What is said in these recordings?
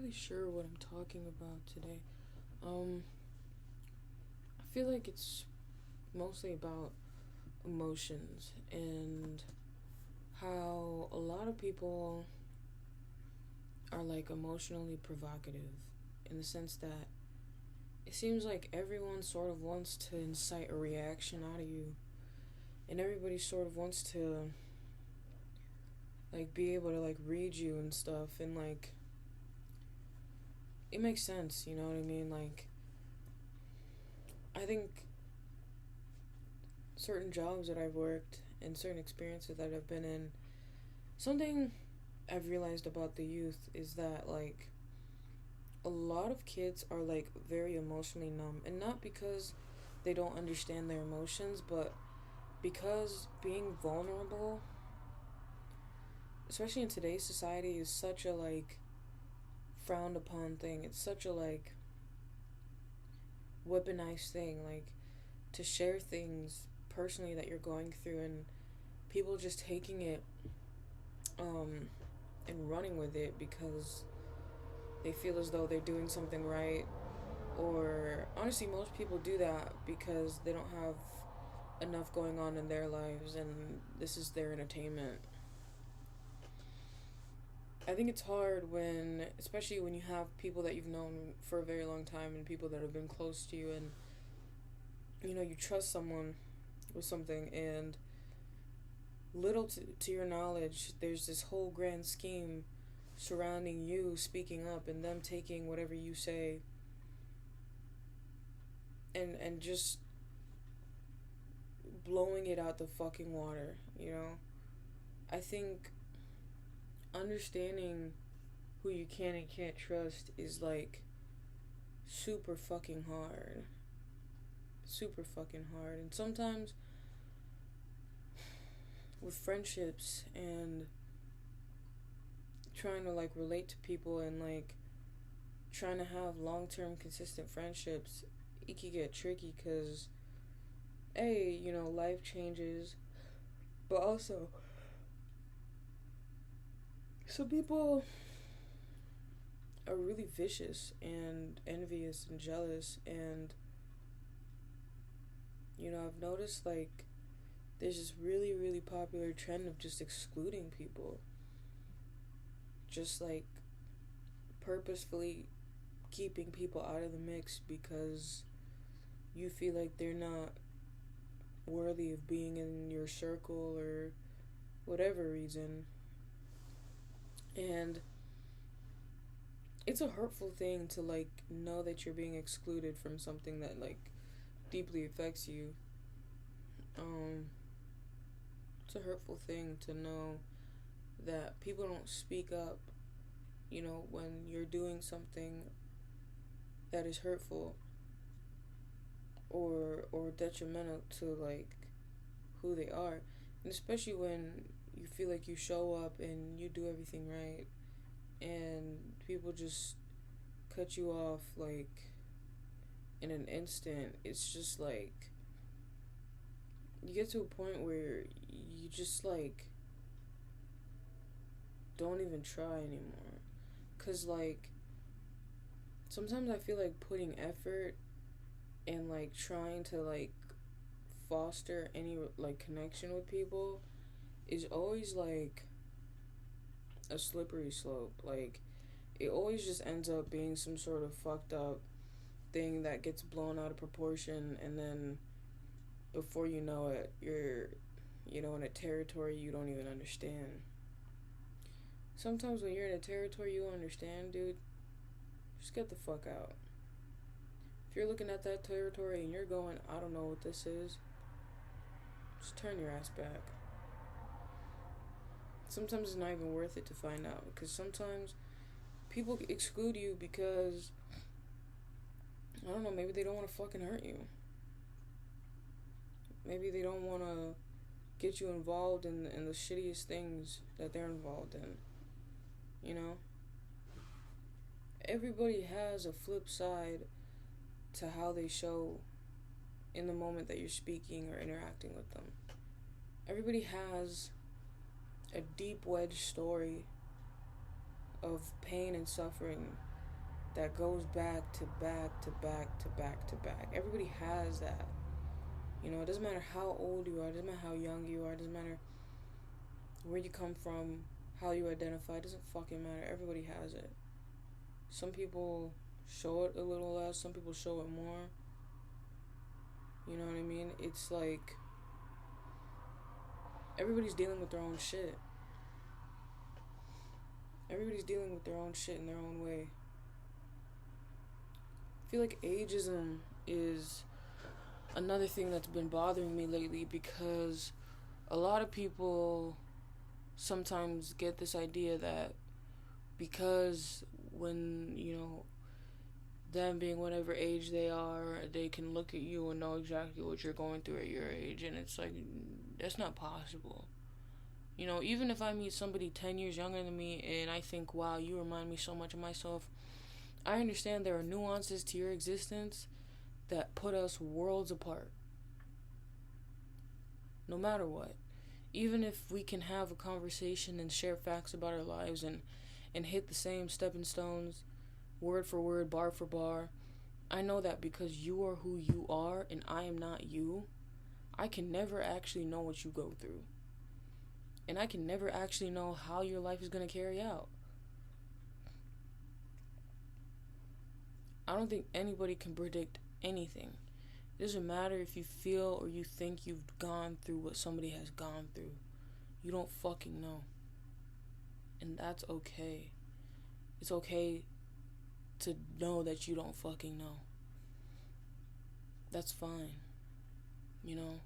really sure what I'm talking about today. Um, I feel like it's mostly about emotions and how a lot of people are like emotionally provocative in the sense that it seems like everyone sort of wants to incite a reaction out of you, and everybody sort of wants to like be able to like read you and stuff, and like it makes sense, you know what I mean? Like, I think certain jobs that I've worked and certain experiences that I've been in, something I've realized about the youth is that like a lot of kids are like very emotionally numb, and not because they don't understand their emotions, but because being vulnerable, especially in today's society, is such a like frowned upon thing. It's such a like weaponized thing, like to share things personally that you're going through, and people just taking it um and running with it because they feel as though they're doing something right. Or honestly, most people do that because they don't have enough going on in their lives and this is their entertainment. I think it's hard when, especially when you have people that you've known for a very long time and people that have been close to you, and you trust someone with something, and little to your knowledge, there's this whole grand scheme surrounding you speaking up and them taking whatever you say and just blowing it out the fucking water. I think understanding who you can and can't trust is like super fucking hard. Super fucking hard. And sometimes with friendships and trying to like relate to people and like trying to have long-term consistent friendships, it can get tricky because life changes, but also some people are really vicious and envious and jealous, and I've noticed like there's this really really popular trend of just excluding people, just like purposefully keeping people out of the mix because you feel like they're not worthy of being in your circle or whatever reason. And it's a hurtful thing to like know that you're being excluded from something that like deeply affects you. um it's a hurtful thing to know that people don't speak up, when you're doing something that is hurtful or detrimental to like who they are. And especially when you feel like you show up and you do everything right and people just cut you off like in an instant. It's just like you get to a point where you just like don't even try anymore. Cause like sometimes I feel like putting effort and like trying to like foster any like connection with people is always like a slippery slope. Like it always just ends up being some sort of fucked up thing that gets blown out of proportion, and then before you know it, you're in a territory you don't even understand. Sometimes when you're in a territory you don't understand, dude, just get the fuck out. If you're looking at that territory and you're going, I don't know what this is, just turn your ass back. Sometimes it's not even worth it to find out, because sometimes people exclude you because I don't know, maybe they don't want to fucking hurt you. Maybe they don't want to get you involved in the shittiest things that they're involved in. You know? Everybody has a flip side to how they show in the moment that you're speaking or interacting with them. Everybody has a deep wedged story of pain and suffering that goes back to back to back to back to back. Everybody has that. You know, it doesn't matter how old you are, it doesn't matter how young you are, it doesn't matter where you come from, how you identify, it doesn't fucking matter. Everybody has it. Some people show it a little less, some people show it more. You know what I mean? It's like everybody's dealing with their own shit. Everybody's dealing with their own shit in their own way. I feel like ageism is another thing that's been bothering me lately, because a lot of people sometimes get this idea that because when, you know, them being whatever age they are, they can look at you and know exactly what you're going through at your age, and it's like, that's not possible. You know, even if I meet somebody 10 years younger than me and I think, wow, you remind me so much of myself, I understand there are nuances to your existence that put us worlds apart. No matter what. Even if we can have a conversation and share facts about our lives and hit the same stepping stones, word for word, bar for bar, I know that because you are who you are and I am not you, I can never actually know what you go through. And I can never actually know how your life is going to carry out. I don't think anybody can predict anything. It doesn't matter if you feel or you think you've gone through what somebody has gone through. You don't fucking know. And that's okay. It's okay to know that you don't fucking know. That's fine. You know?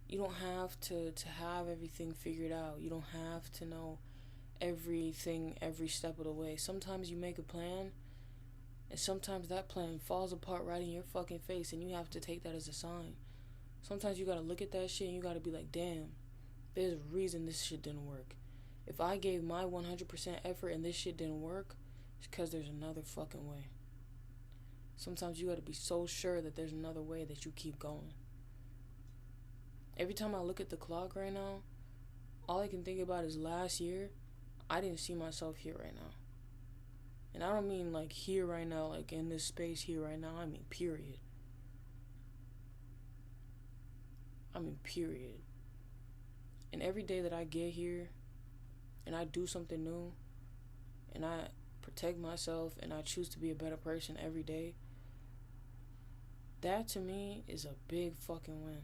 You don't have to have everything figured out. You don't have to know everything every step of the way. Sometimes you make a plan, and sometimes that plan falls apart right in your fucking face, and you have to take that as a sign. Sometimes you gotta look at that shit and you gotta be like, damn, there's a reason this shit didn't work. If I gave my 100% effort and this shit didn't work, it's because there's another fucking way. Sometimes you gotta be so sure that there's another way that you keep going. Every time I look at the clock right now, all I can think about is last year, I didn't see myself here right now. And I don't mean like here right now, like in this space here right now. I mean period. Period. And every day that I get here and I do something new and I protect myself and I choose to be a better person every day, that to me is a big fucking win.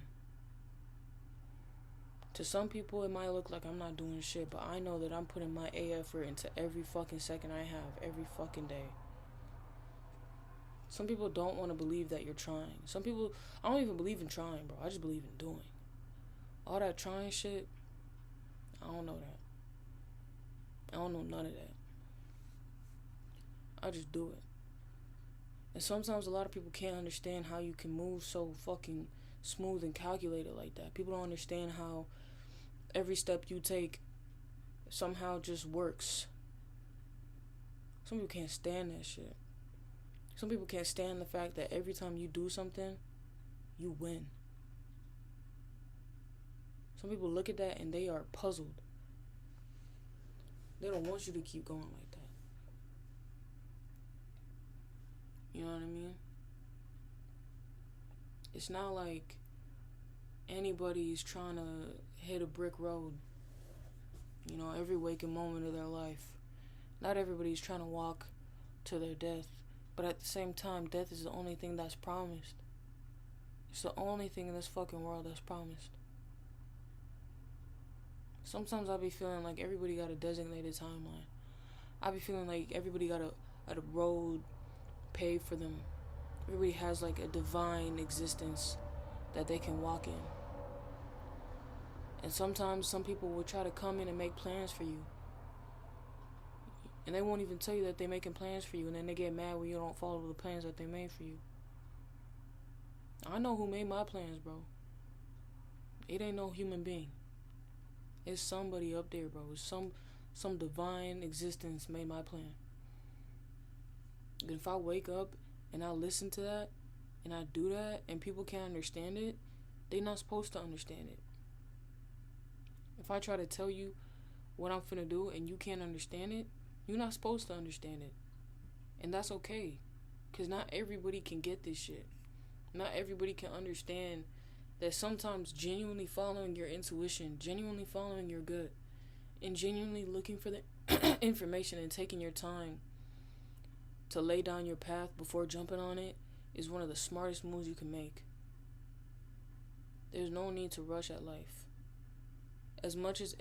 To some people it might look like I'm not doing shit, but I know that I'm putting my A effort into every fucking second I have, every fucking day. Some people don't want to believe that you're trying. Some people, I don't even believe in trying, bro. I just believe in doing. All that trying shit, I don't know that. I don't know none of that. I just do it. And sometimes a lot of people can't understand how you can move so fucking smooth and calculated like that. People don't understand how every step you take somehow just works. Some people can't stand that shit. Some people can't stand the fact that every time you do something, you win. Some people look at that and they are puzzled. They don't want you to keep going like that. You know what I mean? It's not like anybody's trying to hit a brick road, you know, every waking moment of their life. Not everybody's trying to walk to their death, but at the same time, death is the only thing that's promised. It's the only thing in this fucking world that's promised. Sometimes I be feeling like everybody got a designated timeline. I be feeling like everybody got a road paved for them. Everybody has like a divine existence that they can walk in. And sometimes some people will try to come in and make plans for you. And they won't even tell you that they're making plans for you, and then they get mad when you don't follow the plans that they made for you. I know who made my plans, bro. It ain't no human being. It's somebody up there, bro. It's some divine existence made my plan. And if I wake up and I listen to that and I do that and people can't understand it, they're not supposed to understand it. If I try to tell you what I'm finna do and you can't understand it, you're not supposed to understand it. And that's okay. Because not everybody can get this shit. Not everybody can understand that sometimes genuinely following your intuition, genuinely following your gut, and genuinely looking for the information and taking your time to lay down your path before jumping on it is one of the smartest moves you can make. There's no need to rush at life. As much as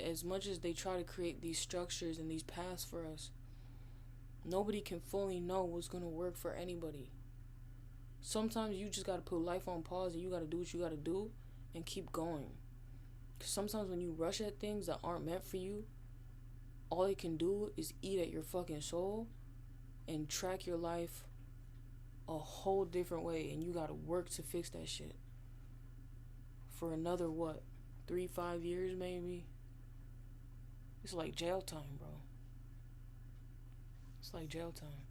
they try to create these structures and these paths for us, nobody can fully know what's going to work for anybody. Sometimes you just got to put life on pause and you got to do what you got to do and keep going. Because sometimes when you rush at things that aren't meant for you, all it can do is eat at your fucking soul and track your life a whole different way. And you got to work to fix that shit. For another, 3-5 years maybe? It's like jail time, bro. It's like jail time.